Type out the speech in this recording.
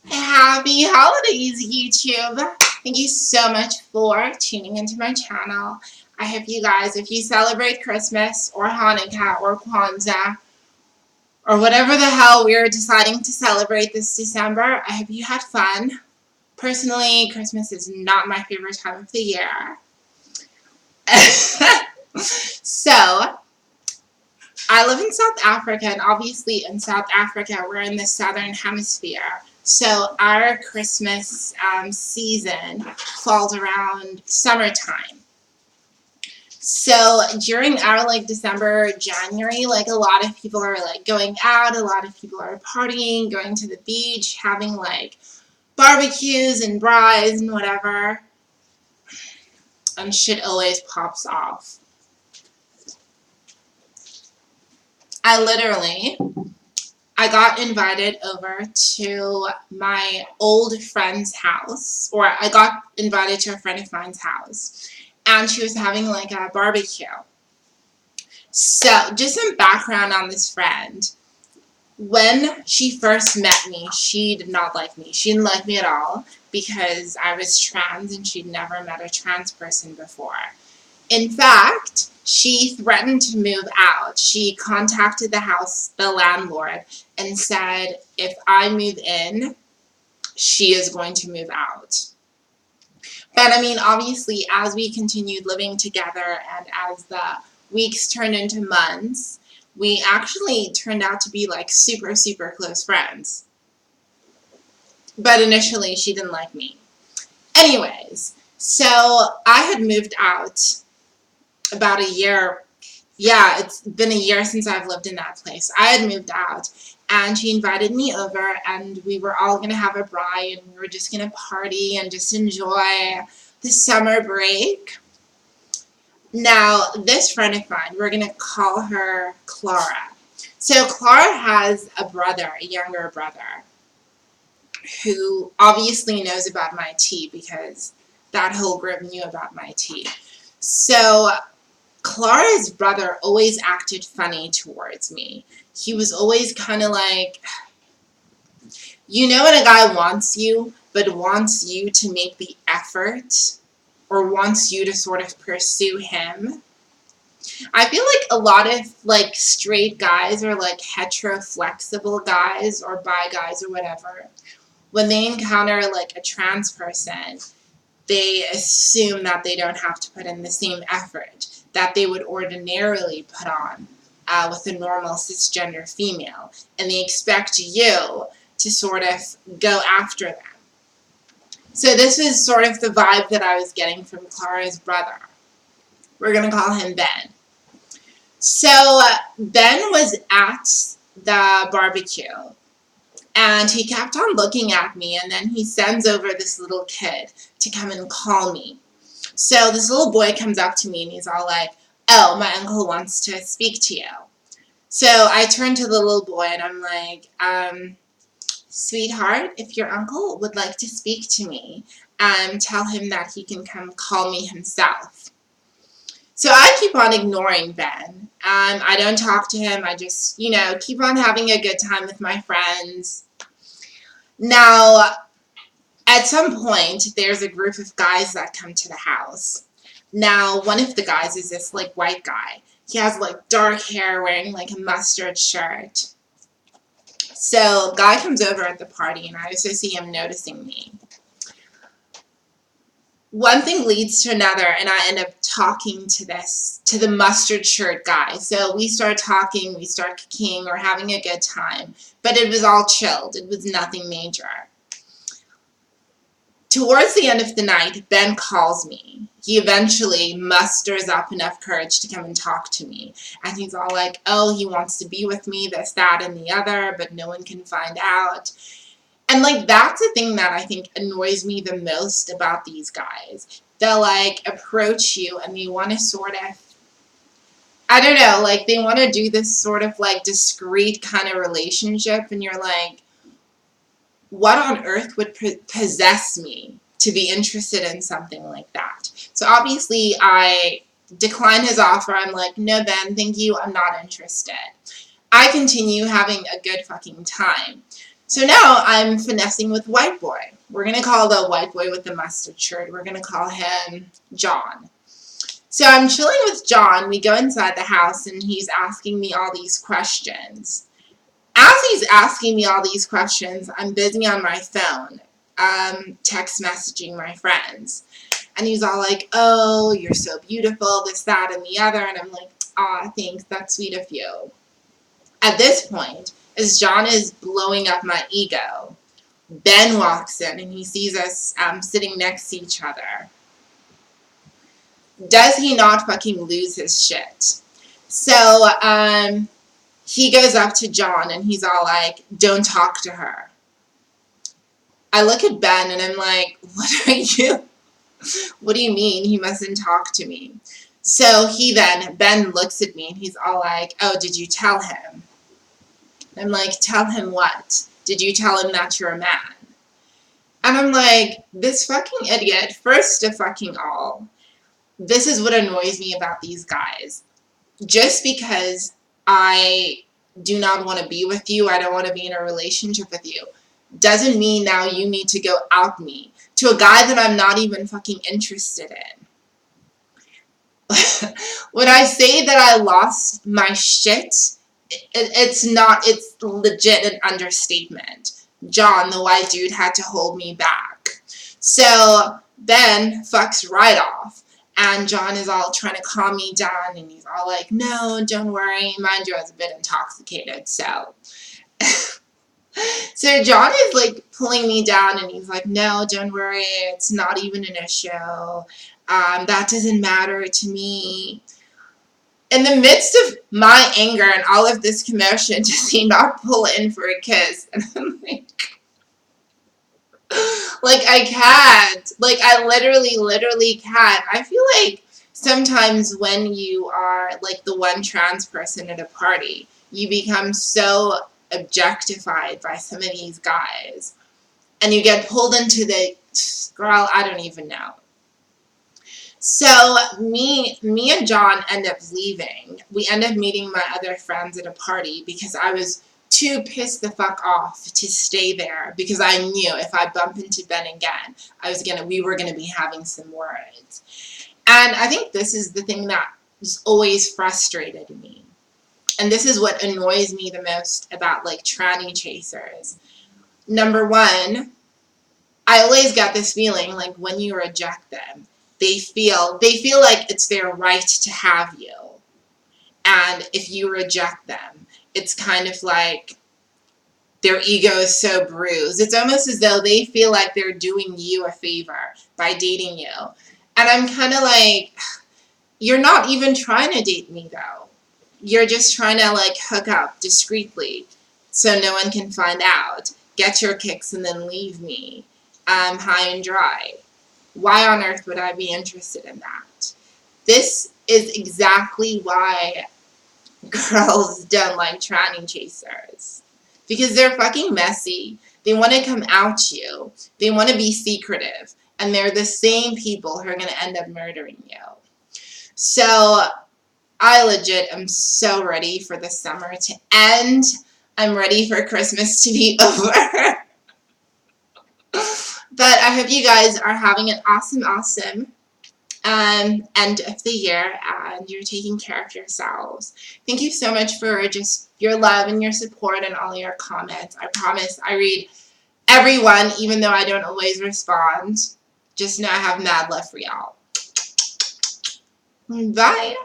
Happy holidays, YouTube! Thank you so much for tuning into my channel. I hope you guys, if you celebrate Christmas or Hanukkah or Kwanzaa or whatever the hell we're deciding to celebrate this December, I hope you had fun. Personally, Christmas is not my favorite time of the year. So, I live in South Africa, and obviously in South Africa, we're in the southern hemisphere. So our Christmas season falls around summertime. So during our December, January, a lot of people are going out, a lot of people are partying, going to the beach, having barbecues and braais and whatever, and shit always pops off. I got invited over to my old friend's house, or I got invited to a friend of mine's house, and she was having a barbecue. So, just some background on this friend. When she first met me, she did not like me. She didn't like me at all because I was trans and she'd never met a trans person before. In fact, she threatened to move out. She contacted the landlord, and said, if I move in, she is going to move out. But I mean, obviously, as we continued living together and as the weeks turned into months, we actually turned out to be super, super close friends. But initially, she didn't like me. Anyways, so I had moved out about a year. Yeah, it's been a year since I've lived in that place. I had moved out, and she invited me over, and we were all going to have a braai, and we were just going to party and just enjoy the summer break. Now, this friend of mine, we're going to call her Clara. So Clara has a brother, a younger brother, who obviously knows about my tea because that whole group knew about my tea. So Clara's brother always acted funny towards me. He was always kind of like, you know when a guy wants you, but wants you to make the effort, or wants you to sort of pursue him? I feel like a lot of straight guys, or hetero flexible guys or bi guys or whatever, when they encounter a trans person, they assume that they don't have to put in the same effort that they would ordinarily put on with a normal cisgender female. And they expect you to sort of go after them. So this is sort of the vibe that I was getting from Clara's brother. We're going to call him Ben. So Ben was at the barbecue, and he kept on looking at me, and then he sends over this little kid to come and call me. So this little boy comes up to me, and he's all like, oh, my uncle wants to speak to you. So I turn to the little boy, and I'm like, sweetheart, if your uncle would like to speak to me, tell him that he can come call me himself. So I keep on ignoring Ben. I don't talk to him. I just, keep on having a good time with my friends. Now, at some point, there's a group of guys that come to the house. Now, one of the guys is this white guy. He has dark hair, wearing a mustard shirt. So, guy comes over at the party, and I also see him noticing me. One thing leads to another, and I end up talking to the mustard shirt guy. So we start talking, we start kicking, we're having a good time. But it was all chilled. It was nothing major. Towards the end of the night, Ben calls me. He eventually musters up enough courage to come and talk to me. And he's all like, oh, he wants to be with me, this, that, and the other, but no one can find out. And that's the thing that I think annoys me the most about these guys. They'll approach you, and they want to sort of, I don't know, they want to do this sort of discreet kind of relationship, and you're like, what on earth would possess me to be interested in something like that? So obviously I decline his offer. I'm like, no, Ben, thank you, I'm not interested. I continue having a good fucking time. So now I'm finessing with white boy. We're going to call the white boy with the mustard shirt, we're going to call him John. So I'm chilling with John. We go inside the house and he's asking me all these questions. As he's asking me all these questions, I'm busy on my phone, text messaging my friends. And he's all like, oh, you're so beautiful, this, that, and the other. And I'm like, aw, thanks, that's sweet of you. At this point, as John is blowing up my ego, Ben walks in and he sees us sitting next to each other. Does he not fucking lose his shit? So he goes up to John and he's all like, don't talk to her. I look at Ben and I'm like, what are you? What do you mean he mustn't talk to me? So Ben looks at me and he's all like, oh, did you tell him? I'm like, tell him what? Did you tell him that you're a man? And I'm like, this fucking idiot, first of fucking all, this is what annoys me about these guys. Just because I do not want to be with you, I don't want to be in a relationship with you, doesn't mean now you need to go out me to a guy that I'm not even fucking interested in. When I say that I lost my shit, it's legit an understatement. John, the white dude, had to hold me back. So Ben fucks right off. And John is all trying to calm me down. And he's all like, no, don't worry. Mind you, I was a bit intoxicated. So John is like pulling me down. And he's like, no, don't worry. It's not even an issue. That doesn't matter to me. In the midst of my anger and all of this commotion, does he not pull in for a kiss? And I'm like I can't. Like, I literally can't. I feel like sometimes when you are like the one trans person at a party, you become so objectified by some of these guys. And you get pulled into the, girl, I don't even know. So me and John end up leaving. We end up meeting my other friends at a party because I was too pissed the fuck off to stay there because I knew if I bump into Ben again, we were gonna be having some words. And I think this is the thing that just always frustrated me. And this is what annoys me the most about like tranny chasers. Number one, I always get this feeling like when you reject them, they feel like it's their right to have you. And if you reject them, it's kind of like their ego is so bruised. It's almost as though they feel like they're doing you a favor by dating you. And I'm kind of like, you're not even trying to date me though. You're just trying to like hook up discreetly so no one can find out, get your kicks, and then leave me high and dry. Why on earth would I be interested in that? This is exactly why girls don't like tranny chasers. Because they're fucking messy. They want to come out you. They want to be secretive. And they're the same people who are going to end up murdering you. So I legit am so ready for the summer to end. I'm ready for Christmas to be over. But I hope you guys are having an awesome end of the year and you're taking care of yourselves. Thank you so much for just your love and your support and all your comments. I promise I read everyone, even though I don't always respond. Just know I have mad love for y'all. Bye.